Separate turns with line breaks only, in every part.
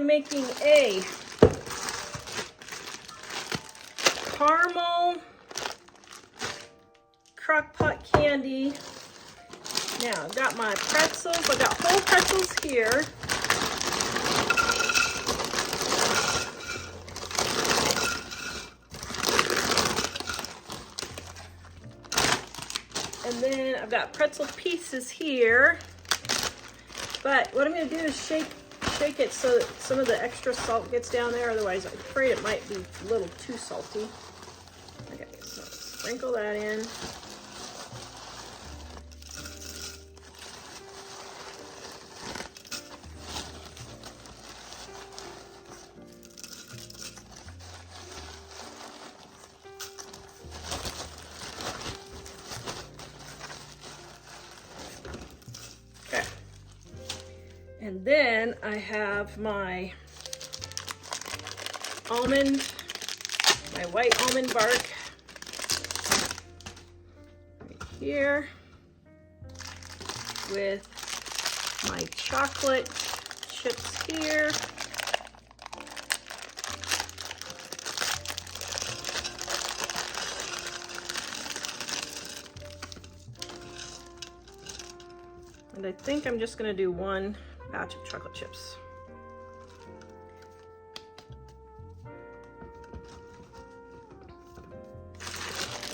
am making a caramel crockpot candy. Now I've got my pretzels. I've got whole pretzels here. And then I've got pretzel pieces here. But what I'm going to do is shake it so that some of the extra salt gets down there. Otherwise, I'm afraid it might be a little too salty. Okay, so sprinkle that in. And then I have my white almond bark right here with my chocolate chips here. And I think I'm just gonna do one batch of chocolate chips.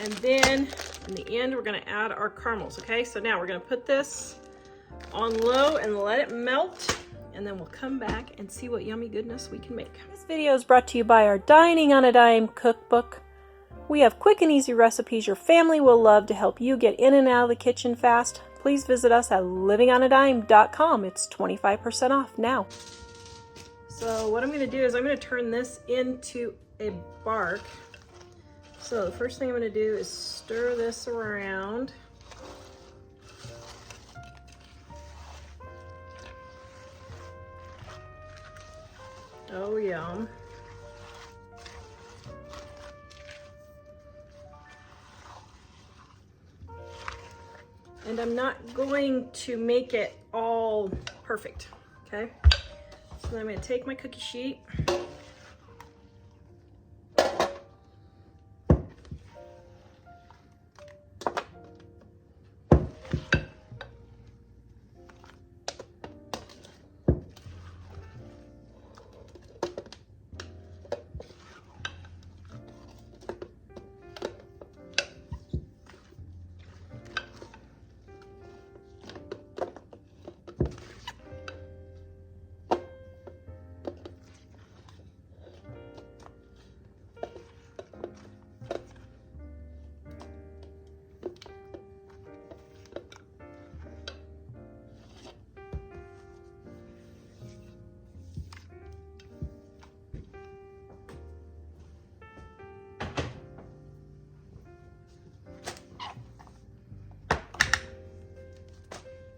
And then in the end, we're gonna add our caramels, okay? So now we're gonna put this on low and let it melt, and then we'll come back and see what yummy goodness we can make. This video is brought to you by our Dining on a Dime cookbook. We have quick and easy recipes your family will love to help you get in and out of the kitchen fast. Please visit us at livingonadime.com. It's 25% off now. So what I'm going to do is I'm going to turn this into a bark. So the first thing I'm going to do is stir this around. Oh, yum. And I'm not going to make it all perfect, okay? So then I'm going to take my cookie sheet.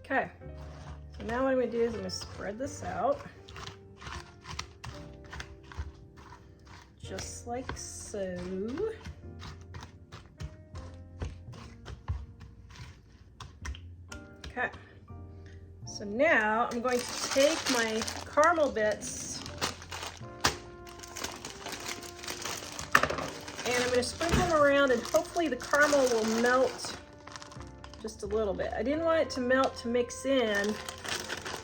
Okay, so now what I'm going to do is I'm going to spread this out, just like so. Okay, so now I'm going to take my caramel bits and I'm going to sprinkle them around, and hopefully the caramel will melt just a little bit. I didn't want it to melt to mix in,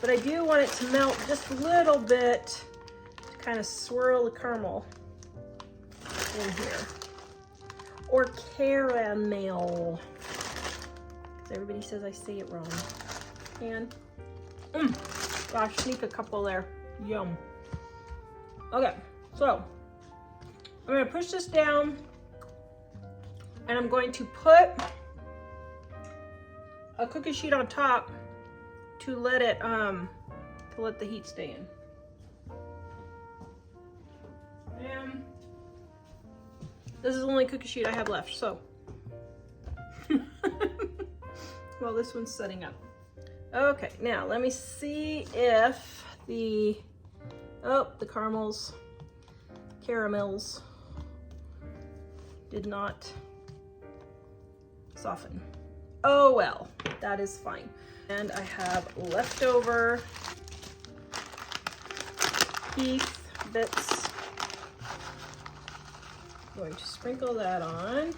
but I do want it to melt just a little bit to kind of swirl the caramel in here. Or caramel, because everybody says I say it wrong. And, gosh, sneak a couple there. Yum. Okay, so I'm gonna push this down and I'm going to put a cookie sheet on top to let it to let the heat stay in. And this is the only cookie sheet I have left, so well, this one's setting up. Okay, now let me see if the caramels did not soften. Oh well, that is fine. And I have leftover Heath bits. I'm going to sprinkle that on.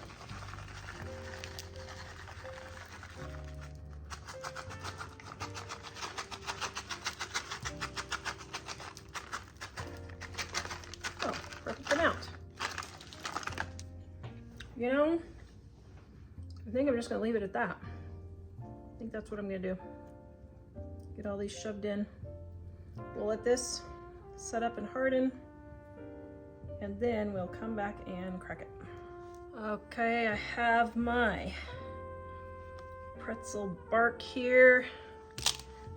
Oh, perfect amount. You know, I think I'm just gonna leave it at that. I think that's what I'm gonna do. Get all these shoved in. We'll let this set up and harden, and then we'll come back and crack it. Okay, I have my pretzel bark here,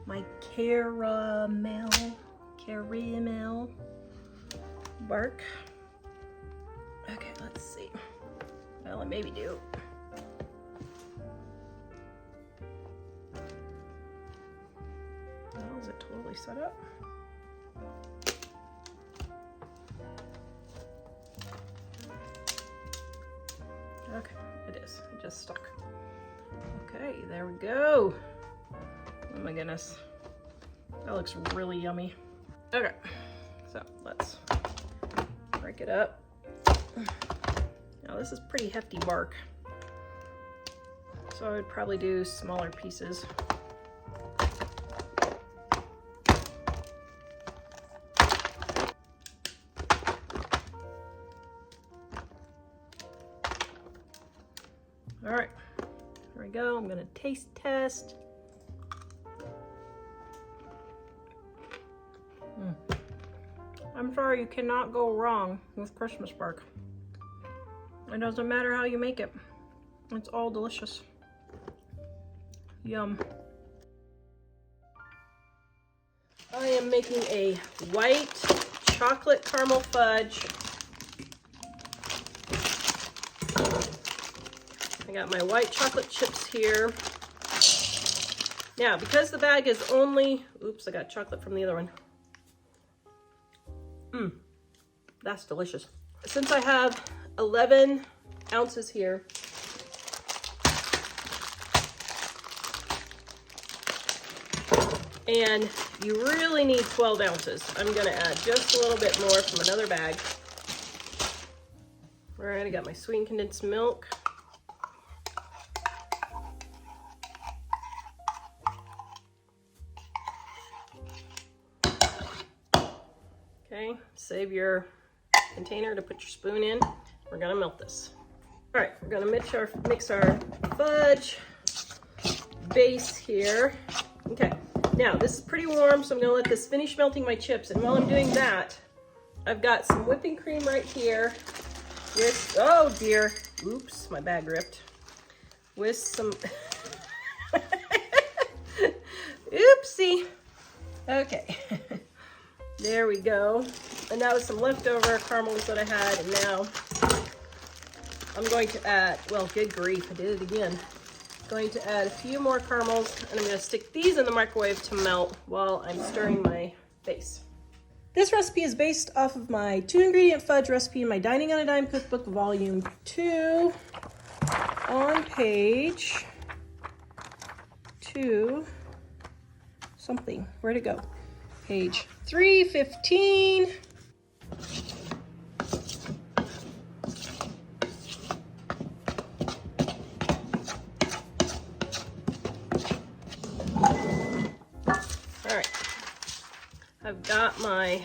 my caramel bark. Okay, let's see. Well, I maybe do. Oh, is it totally set up? Okay, it is. It just stuck. Okay, there we go. Oh my goodness. That looks really yummy. Okay, so let's break it up. Now this is pretty hefty bark, so I would probably do smaller pieces. All right, here we go. I'm gonna taste test. I'm sorry, you cannot go wrong with Christmas bark. It doesn't matter how you make it. It's all delicious. Yum. I am making a white chocolate caramel fudge. I got my white chocolate chips here. Now, because the bag is only, oops, I got chocolate from the other one. That's delicious. Since I have 11 ounces here, and you really need 12 ounces, I'm gonna add just a little bit more from another bag. All right, I got my sweetened condensed milk. Okay, save your container to put your spoon in. We're gonna melt this. All right, we're gonna mix our fudge base here. Okay, now this is pretty warm, so I'm gonna let this finish melting my chips. And while I'm doing that, I've got some whipping cream right here with, oh dear, oops, my bag ripped. With some, oopsie. Okay. There we go. And that was some leftover caramels that I had, and now I'm going to add, well, good grief, I did it again. Going to add a few more caramels, and I'm going to stick these in the microwave to melt while I'm stirring my base. This recipe is based off of my 2-ingredient fudge recipe in my Dining on a Dime cookbook, volume 2, on page 2 something. Where'd it go? Page 315. All right, I've got my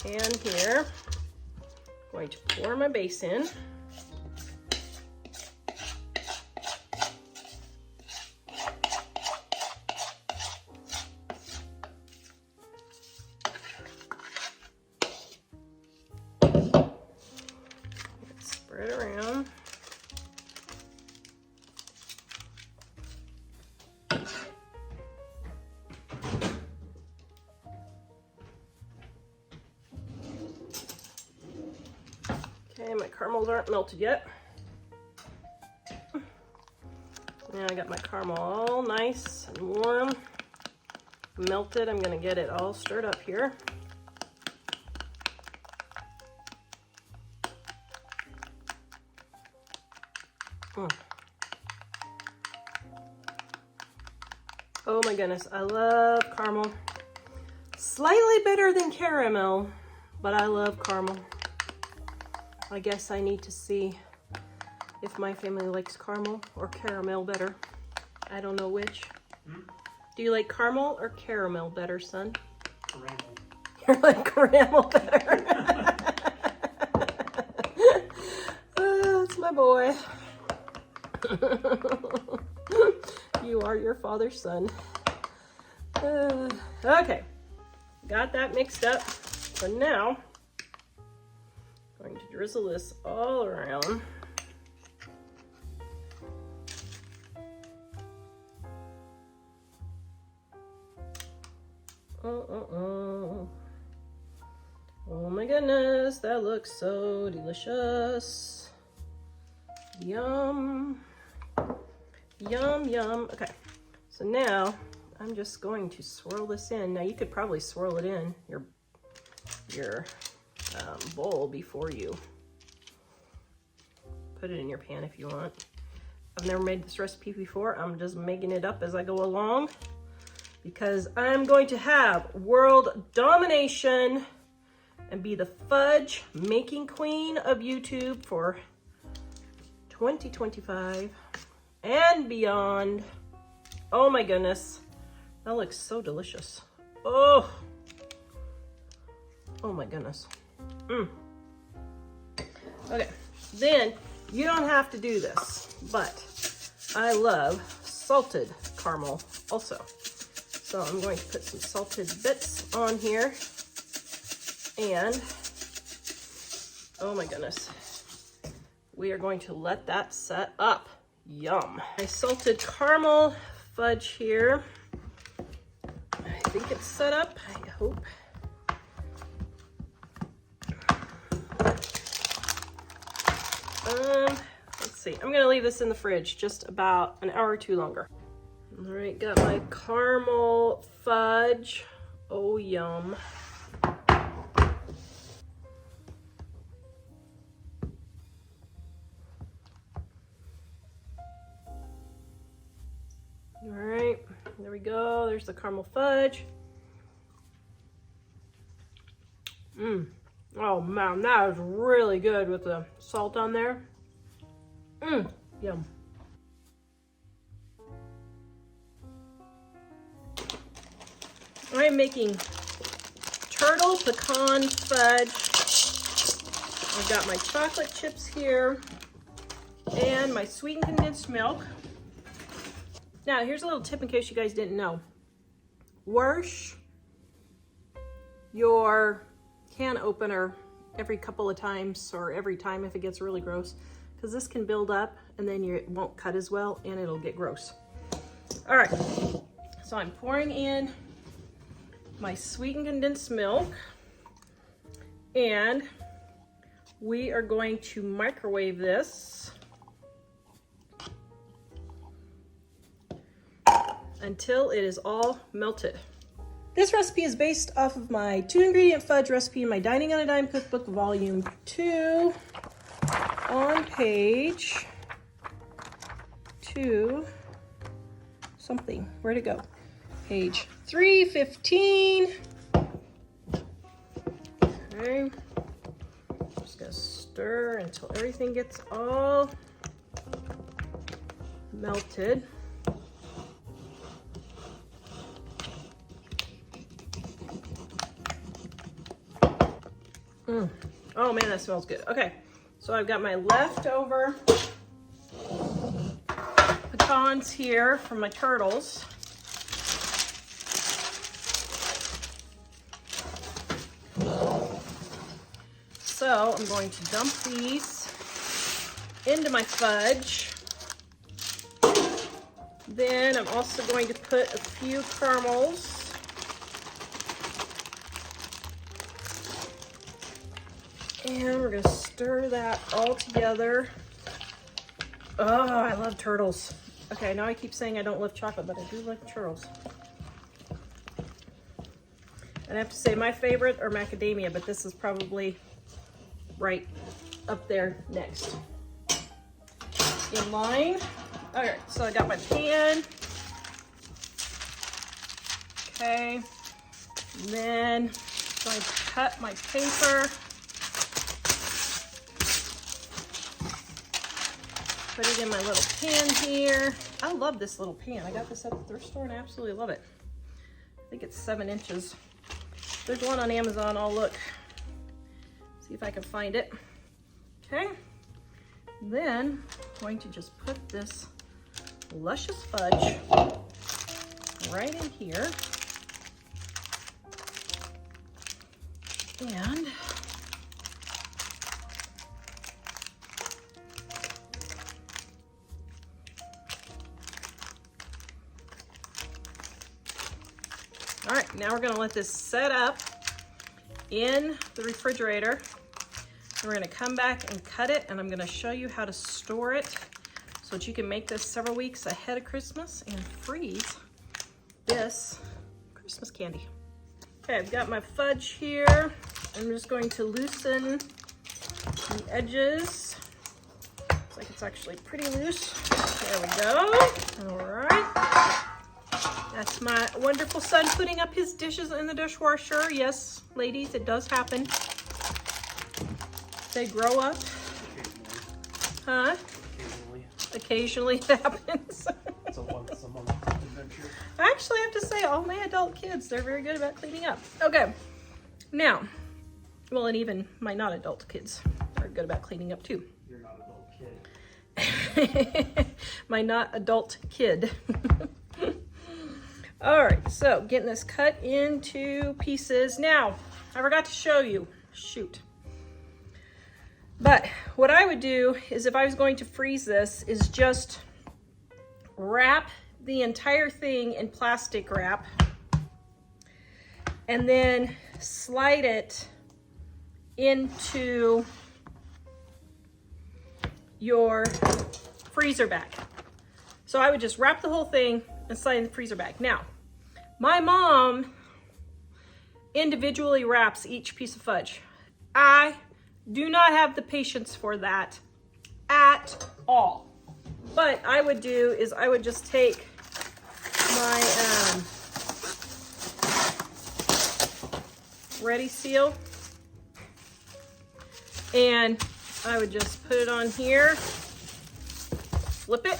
pan here. I'm going to pour my base in. Spread around. Okay, my caramels aren't melted yet. Now I got my caramel all nice and warm, melted. I'm gonna get it all stirred up here. Oh my goodness, I love caramel. Slightly better than caramel, but I love caramel. I guess I need to see if my family likes caramel or caramel better. I don't know which. Do you like caramel or caramel better, son?
Caramel.
You like caramel better. That's my boy. You are your father's son. Okay, got that mixed up. So now, I'm going to drizzle this all around. Oh my goodness, that looks so delicious. Yum. Yum, yum. Okay, so now I'm just going to swirl this in. Now you could probably swirl it in your bowl before you put it in your pan if you want. I've never made this recipe before. I'm just making it up as I go along because I'm going to have world domination and be the fudge making queen of YouTube for 2025 and beyond. Oh my goodness, that looks so delicious. Oh my goodness. Okay, then you don't have to do this, but I love salted caramel also. So I'm going to put some salted bits on here, and oh my goodness, we are going to let that set up. Yum. My salted caramel fudge here. I think it's set up, I hope. Let's see, I'm gonna leave this in the fridge just about an hour or two longer. All right, got my caramel fudge. Oh, yum. All right, there we go. There's the caramel fudge. Oh man, that is really good with the salt on there. Yum. I'm making turtle pecan fudge. I've got my chocolate chips here and my sweetened condensed milk. Now, here's a little tip in case you guys didn't know. Wash your can opener every couple of times, or every time if it gets really gross, because this can build up and then it won't cut as well and it'll get gross. All right, so I'm pouring in my sweetened condensed milk, and we are going to microwave this until it is all melted. This recipe is based off of my 2-ingredient fudge recipe in my Dining on a Dime cookbook, volume 2, on page 2 something. Where'd it go? Page 315. Okay. Just gonna stir until everything gets all melted. Oh man, that smells good. Okay, so I've got my leftover pecans here from my turtles. So I'm going to dump these into my fudge. Then I'm also going to put a few caramels. And we're gonna stir that all together. Oh, I love turtles. Okay, now I keep saying I don't love chocolate, but I do like turtles. And I have to say my favorite are macadamia, but this is probably right up there next in line. All right, so I got my pan. Okay, Then I'm going to cut my paper. Put it in my little pan here. I love this little pan. I got this at the thrift store and I absolutely love it. I think it's 7 inches. There's one on Amazon. I'll look. See if I can find it. Okay. Then I'm going to just put this luscious fudge right in here. And all right, now we're gonna let this set up in the refrigerator. We're gonna come back and cut it, and I'm gonna show you how to store it so that you can make this several weeks ahead of Christmas and freeze this Christmas candy. Okay, I've got my fudge here. I'm just going to loosen the edges. Looks like it's actually pretty loose. There we go. All right. That's my wonderful son putting up his dishes in the dishwasher. Yes, ladies, it does happen. They grow up. Huh? Occasionally it happens.
It's a once-a-month adventure.
I actually have to say, all my adult kids, they're very good about cleaning up. Okay, now, well, and even my not adult kids are good about cleaning up too.
You're not adult kid.
My not adult kid. All right, so getting this cut into pieces. Now, I forgot to show you, shoot. But what I would do is if I was going to freeze this is just wrap the entire thing in plastic wrap and then slide it into your freezer bag. So I would just wrap the whole thing and slide in the freezer bag. Now, my mom individually wraps each piece of fudge. I do not have the patience for that at all. What I would do is I would just take my Ready Seal and I would just put it on here, flip it.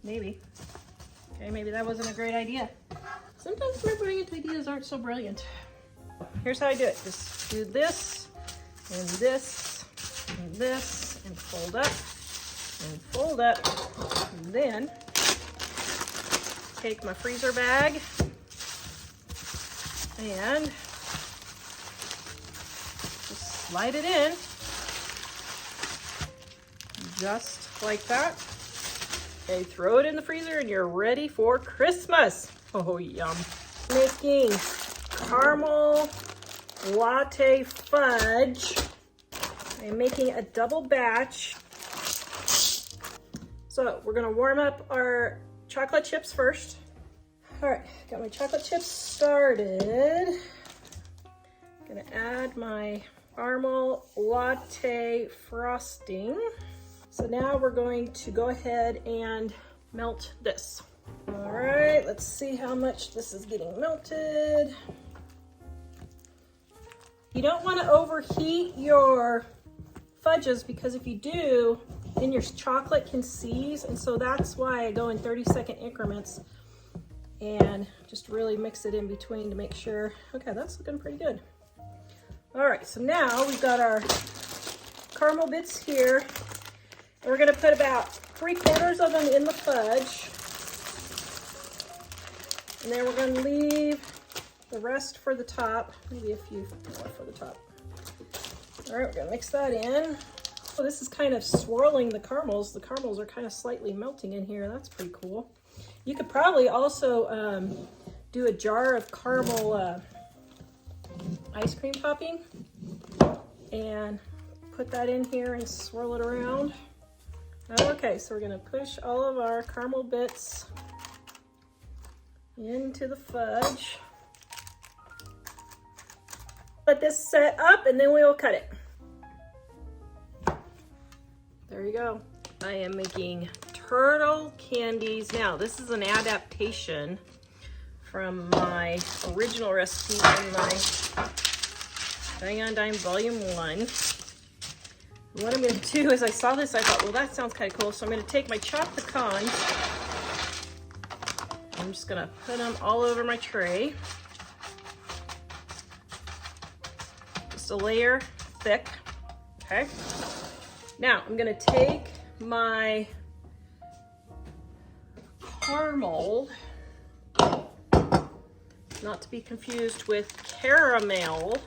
Maybe. Okay, maybe that wasn't a great idea. Sometimes my brilliant ideas aren't so brilliant. Here's how I do it. Just do this, and this, and this, and fold up, and fold up. And then take my freezer bag and just slide it in. Just like that. Okay, throw it in the freezer and you're ready for Christmas. Oh, yum. Making caramel latte fudge. I'm making a double batch. So we're gonna warm up our chocolate chips first. All right, got my chocolate chips started. Gonna add my caramel latte frosting. So now we're going to go ahead and melt this. All right, let's see how much this is getting melted. You don't want to overheat your fudges because if you do, then your chocolate can seize. And so that's why I go in 30-second increments and just really mix it in between to make sure. Okay, that's looking pretty good. All right, so now we've got our caramel bits here. And we're gonna put about 3/4 of them in the fudge. And then we're gonna leave the rest for the top, maybe a few more for the top. All right, we're gonna mix that in. Oh, this is kind of swirling the caramels. The caramels are kind of slightly melting in here. That's pretty cool. You could probably also do a jar of caramel ice cream topping and put that in here and swirl it around. Okay, so we're gonna push all of our caramel bits into the fudge. Let this set up and then we'll cut it. There you go. I am making turtle candies. Now, this is an adaptation from my original recipe in my Dying on a Dime Volume 1. What I'm going to do is I saw this, I thought, well, that sounds kind of cool. So I'm going to take my chopped pecans. I'm just going to put them all over my tray. Just a layer thick. Okay. Now I'm going to take my caramel, not to be confused with caramel.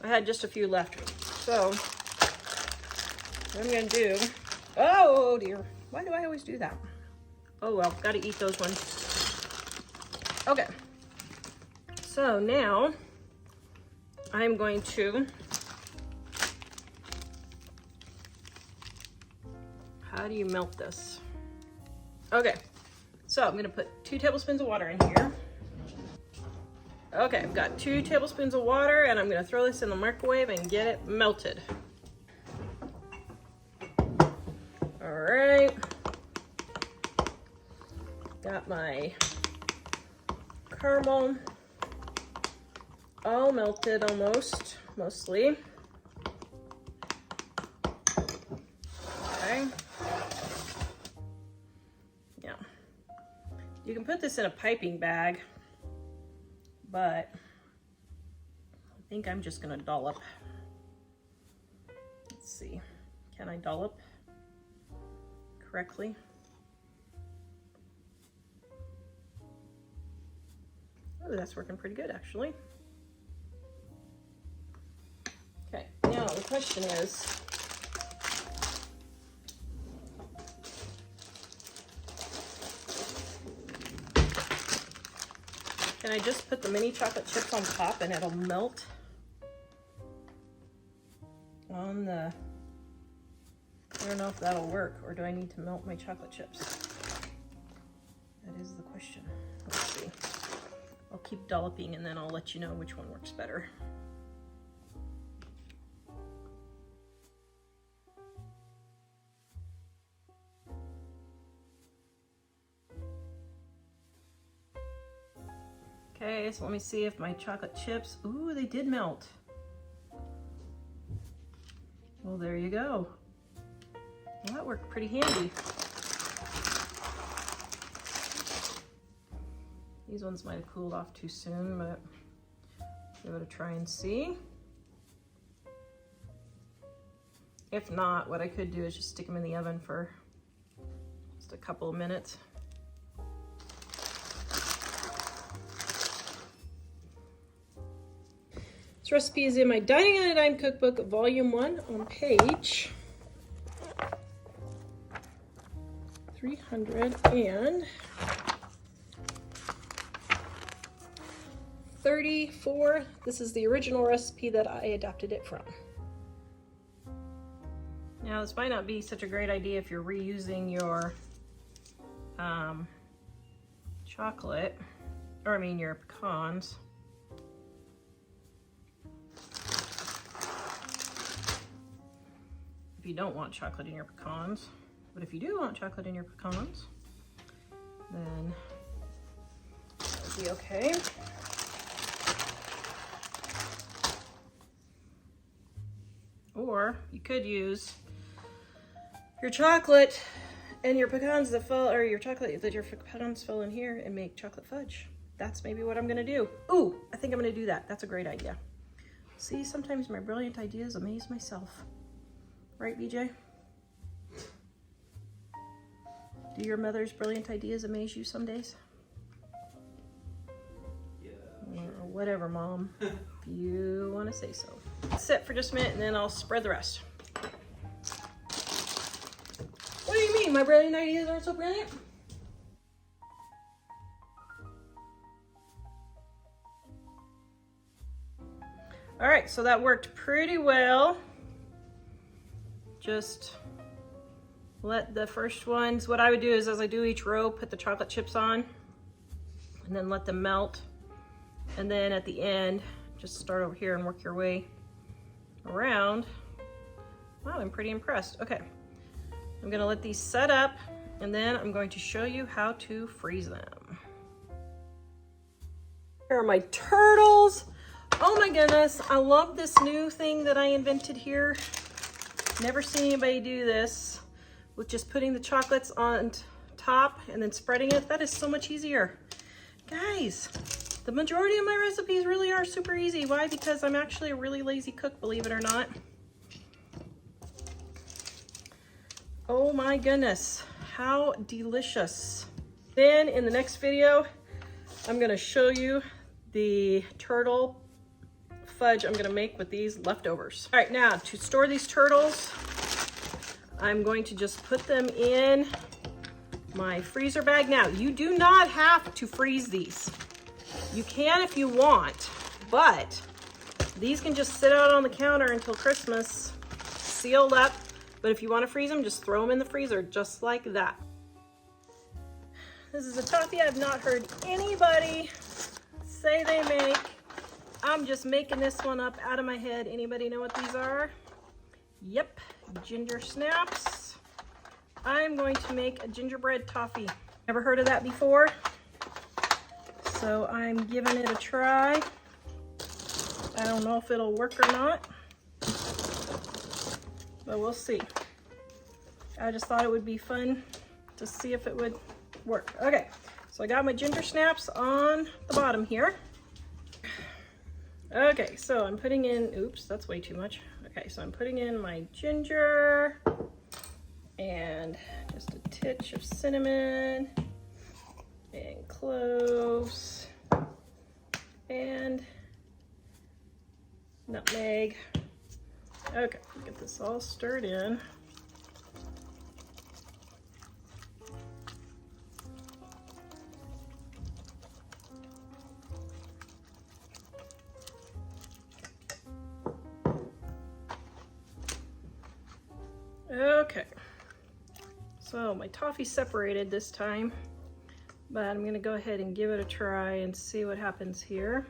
I had just a few left. So what I'm gonna do, oh dear, why do I always do that? Oh well, gotta eat those ones. Okay, so now I'm going to, how do you melt this? Okay, so I'm gonna put 2 tablespoons of water in here. Okay, I've got 2 tablespoons of water and I'm gonna throw this in the microwave and get it melted. All right, got my caramel all melted almost, mostly. Okay. Yeah. You can put this in a piping bag, but I think I'm just gonna dollop. Let's see, can I dollop correctly? Oh, that's working pretty good actually. Okay, now the question is, can I just put the mini chocolate chips on top and it'll melt on the, I don't know if that'll work, or do I need to melt my chocolate chips? That is the question. Let's see. I'll keep dolloping and then I'll let you know which one works better. Okay, so let me see if my chocolate chips, ooh, they did melt. Well, there you go. Well, that worked pretty handy. These ones might have cooled off too soon, but give it a try and see. If not, what I could do is just stick them in the oven for just a couple of minutes. This recipe is in my Dining on a Dime cookbook, volume 1, on page 334. This is the original recipe that I adapted it from. Now, this might not be such a great idea if you're reusing your chocolate, or I mean your pecans. If you don't want chocolate in your pecans. But if you do want chocolate in your pecans, then that would be okay. Or you could use your chocolate and your pecans that fell, or your chocolate that your pecans fell in here, and make chocolate fudge. That's maybe what I'm gonna do. Ooh, I think I'm gonna do that. That's a great idea. See, sometimes my brilliant ideas amaze myself. Right, BJ? Do your mother's brilliant ideas amaze you some days?
Yeah.
Or whatever, Mom, if you want to say so. Sit for just a minute and then I'll spread the rest. What do you mean? My brilliant ideas aren't so brilliant? All right, so that worked pretty well. Just let the first ones, what I would do is as I do each row, put the chocolate chips on and then let them melt. And then at the end, just start over here and work your way around. Wow, I'm pretty impressed. Okay, I'm gonna let these set up and then I'm going to show you how to freeze them. Here are my turtles. Oh my goodness, I love this new thing that I invented here. Never seen anybody do this with just putting the chocolates on top and then spreading it. That is so much easier. Guys, the majority of my recipes really are super easy. Why? Because I'm actually a really lazy cook, believe it or not. Oh my goodness, how delicious. Then in the next video, I'm gonna show you the turtle fudge I'm gonna make with these leftovers. All right, now to store these turtles, I'm going to just put them in my freezer bag. Now, you do not have to freeze these. You can if you want, but these can just sit out on the counter until Christmas, sealed up. But if you want to freeze them, just throw them in the freezer, just like that. This is a toffee I've not heard anybody say they make. I'm just making this one up out of my head. Anybody know what these are? Yep, ginger snaps. I'm going to make a gingerbread toffee. Never heard of that before, so I'm giving it a try. I don't know if it'll work or not, but we'll see. I just thought it would be fun to see if it would work. Okay, so I got my ginger snaps on the bottom here. Okay, so I'm putting in, oops, that's way too much. Okay, so I'm putting in my ginger and just a titch of cinnamon and cloves and nutmeg. Okay, get this all stirred in. Okay, so my toffee's separated this time, but I'm gonna go ahead and give it a try and see what happens here.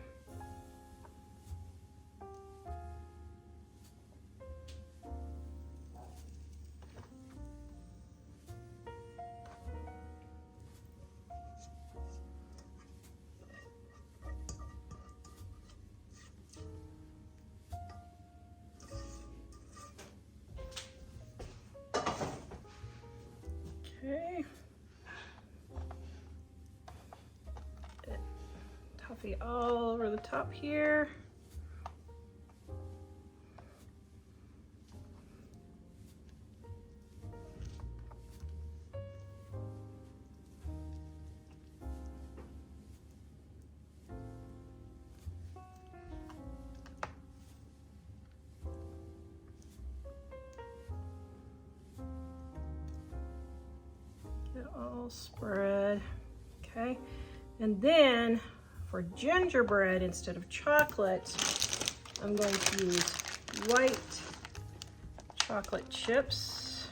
Okay. Toffee all over the top here. Get all spread. Okay. And then for gingerbread, instead of chocolate, I'm going to use white chocolate chips,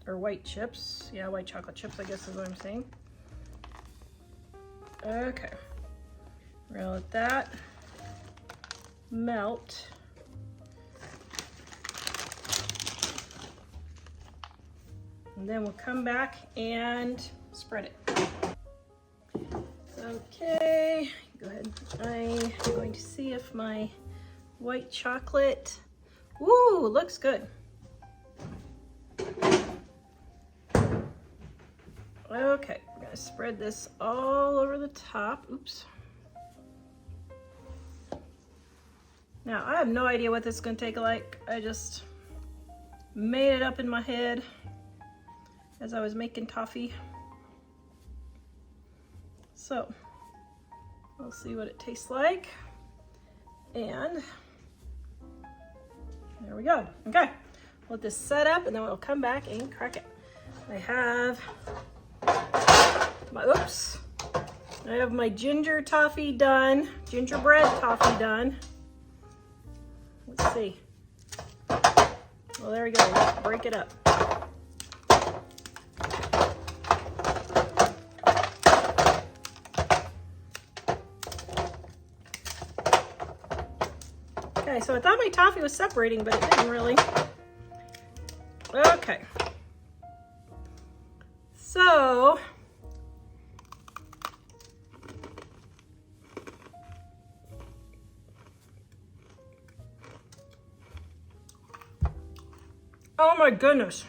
or white chips. Yeah, white chocolate chips, I guess is what I'm saying. Okay, we're gonna let that melt. And then we'll come back and spread it. Okay, go ahead. I'm going to see if my white chocolate, ooh, looks good. Okay, I'm gonna spread this all over the top. Oops. Now, I have no idea what this is gonna take like. I just made it up in my head as I was making toffee. So, we'll see what it tastes like. And there we go. Okay, let this set up and then we'll come back and crack it. I have my, oops. I have my ginger toffee done, gingerbread toffee done. Let's see. Well, there we go. Let's break it up. Okay, so I thought my toffee was separating, but it didn't really. Okay, Oh my goodness.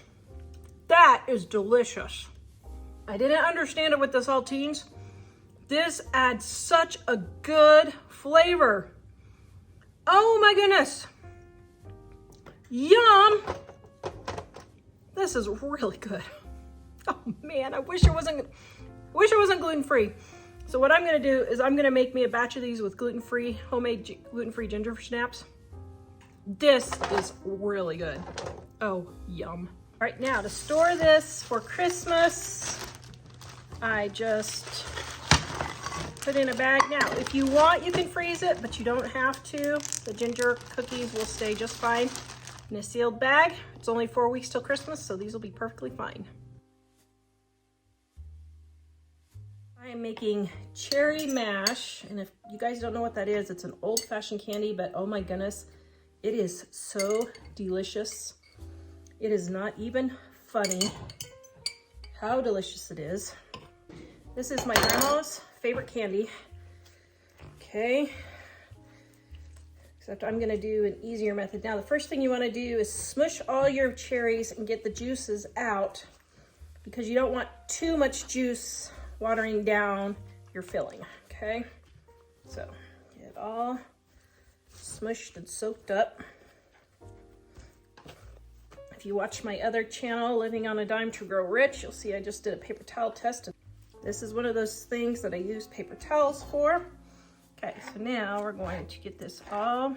That is delicious. I didn't understand it with the saltines. This adds such a good flavor. Oh my goodness. Yum. This is really good. Oh man, I wish it wasn't gluten-free. So what I'm gonna do is I'm gonna make me a batch of these with gluten-free, homemade gluten-free ginger snaps. This is really good. Oh, yum. All right, now to store this for Christmas, I just put in a bag. Now, if you want, you can freeze it, but you don't have to. The ginger cookies will stay just fine in a sealed bag. It's only 4 weeks till Christmas, so these will be perfectly fine. I am making cherry mash, and if you guys don't know what that is, it's an old-fashioned candy, but oh my goodness, it is so delicious. It is not even funny how delicious it is. This is my grandma's favorite candy. Okay, except I'm gonna do an easier method. Now, the first thing you wanna do is smush all your cherries and get the juices out, because you don't want too much juice watering down your filling, okay? So, get it all smushed and soaked up. If you watch my other channel, Living on a Dime to Grow Rich, you'll see I just did a paper towel test. This is one of those things that I use paper towels for. Okay, so now we're going to get this all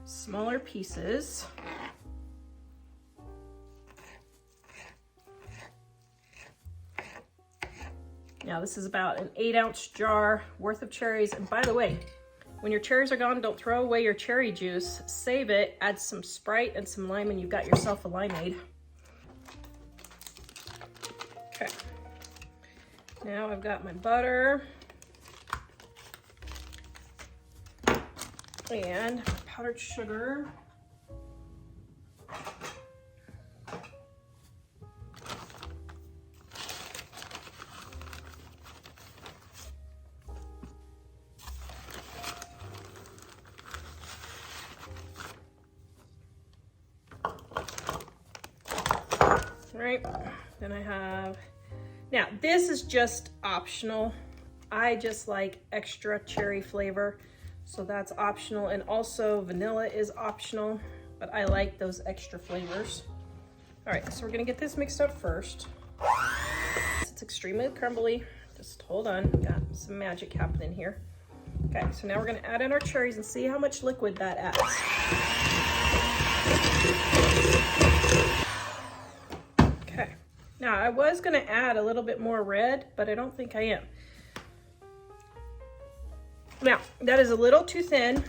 smaller pieces. Now this is about an 8-ounce jar worth of cherries. And by the way, when your cherries are gone, don't throw away your cherry juice. Save it, add some Sprite and some lime, and you've got yourself a limeade. Okay. Now I've got my butter and powdered sugar. Right, then I have, now this is just optional. I just like extra cherry flavor, so that's optional, and also vanilla is optional, but I like those extra flavors. All right, so we're gonna get this mixed up first. It's extremely crumbly, just hold on, got some magic happening here. Okay, so now we're gonna add in our cherries and see how much liquid that adds. Now, I was gonna add a little bit more red, but I don't think I am. Now, that is a little too thin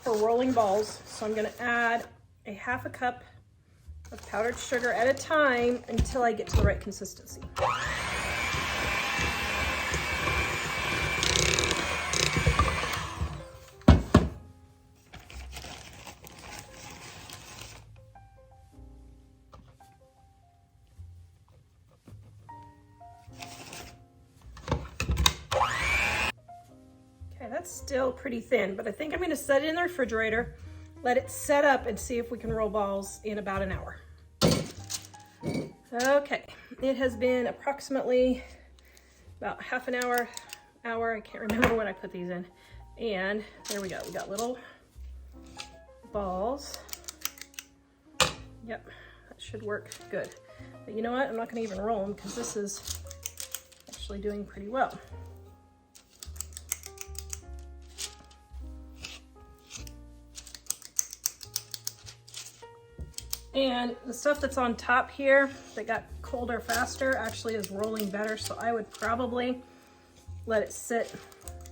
for rolling balls, so I'm gonna add a ½ cup of powdered sugar at a time until I get to the right consistency. That's still pretty thin, but I think I'm gonna set it in the refrigerator, let it set up, and see if we can roll balls in about an hour. Okay, it has been approximately about half an hour, I can't remember when I put these in. And there we go, we got little balls. Yep, that should work good. But you know what, I'm not gonna even roll them because this is actually doing pretty well. And the stuff that's on top here that got colder faster actually is rolling better, so I would probably let it sit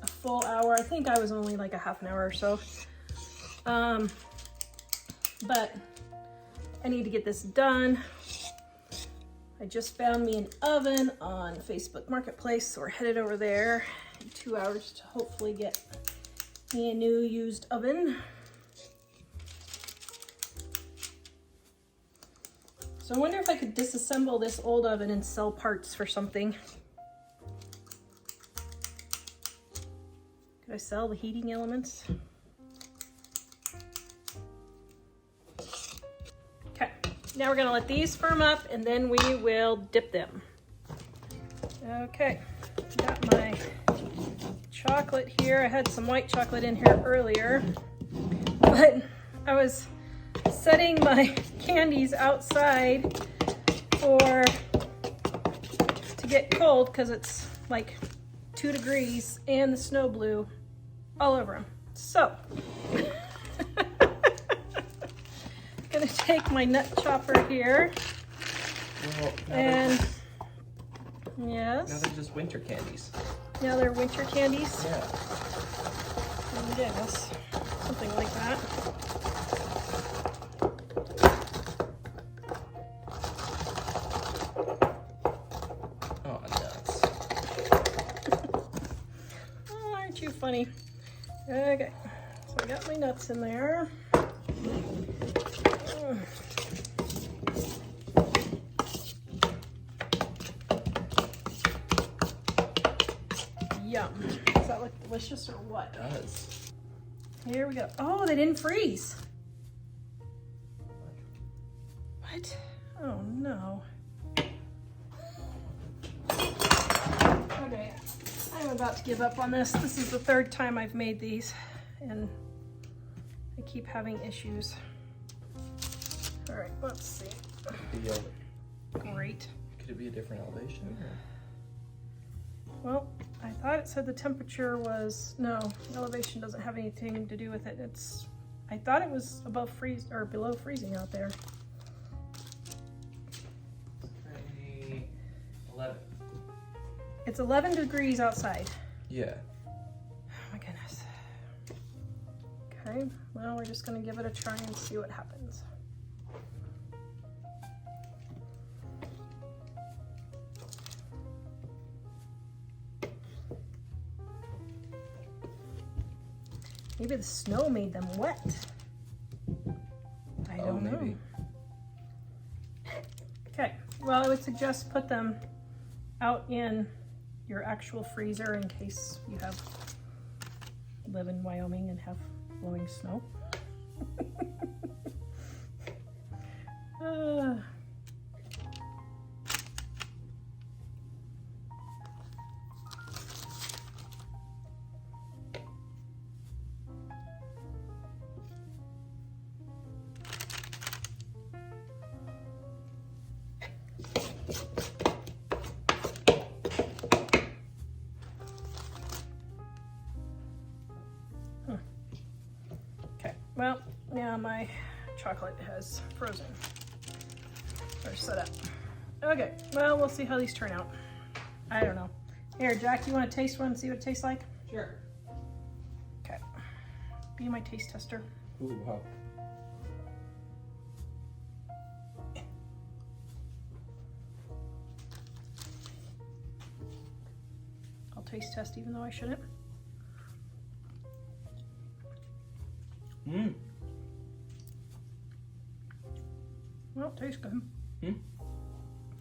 a full hour. I think I was only like a ½ an hour or so. But I need to get this done. I just found me an oven on Facebook Marketplace, so we're headed over there in 2 hours to hopefully get me a new used oven. So I wonder if I could disassemble this old oven and sell parts for something. Could I sell the heating elements? now we're gonna let these firm up and then we will dip them. Okay, got my chocolate here. I had some white chocolate in here earlier, but I was setting my candies outside to get cold because it's like 2 degrees and the snow blew all over them. So, gonna take my nut chopper here.
Well,
And
now
yes,
they're just winter candies.
now they're winter candies.
Yeah.
I guess something like that.
Oh, nuts.
Oh, aren't you funny? Okay, so I got my nuts in there. Yum. Does that look delicious or what?
It does.
Here we go. Oh, they didn't freeze. What? Oh no. Okay, I'm about to give up on this. This is the 3rd time I've made these and I keep having issues. All right, let's see. Great.
Could it be a different elevation? Or?
Well, I thought it said the temperature was, no, elevation doesn't have anything to do with it. I thought it was above freeze or below freezing out there.
11.
It's 11 degrees outside.
Yeah.
Oh my goodness. Okay, well, we're just gonna give it a try and see what happens. Maybe the snow made them wet. I don't know.
Maybe.
Okay, well, I would suggest put them out in your actual freezer in case you live in Wyoming and have blowing snow. Okay, well, now my chocolate has frozen or set up. Okay, well, we'll see how these turn out. I don't know. Here, Jack, you want to taste one and see what it tastes like?
Sure.
Okay, be my taste tester.
Ooh, wow.
I'll taste test even though I shouldn't.
Mmm.
Well, it tastes good.
Hmm?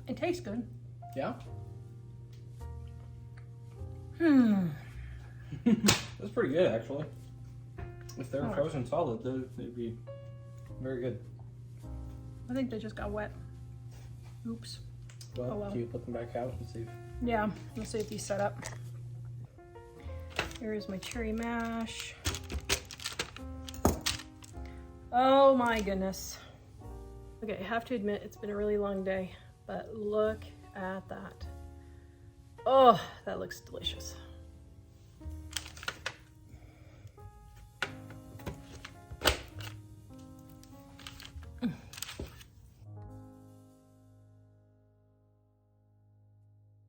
It tastes good.
Yeah? That's pretty good, actually. If they're
Oh.
frozen solid, they'd be very good.
I think they just got wet. Oops.
Well,
Oh, well.
can you put them back out and see if...
Yeah, let's see if these set up. Here is my cherry mash. Oh my goodness. Okay, I have to admit it's been a really long day, but look at that. Oh, that looks delicious.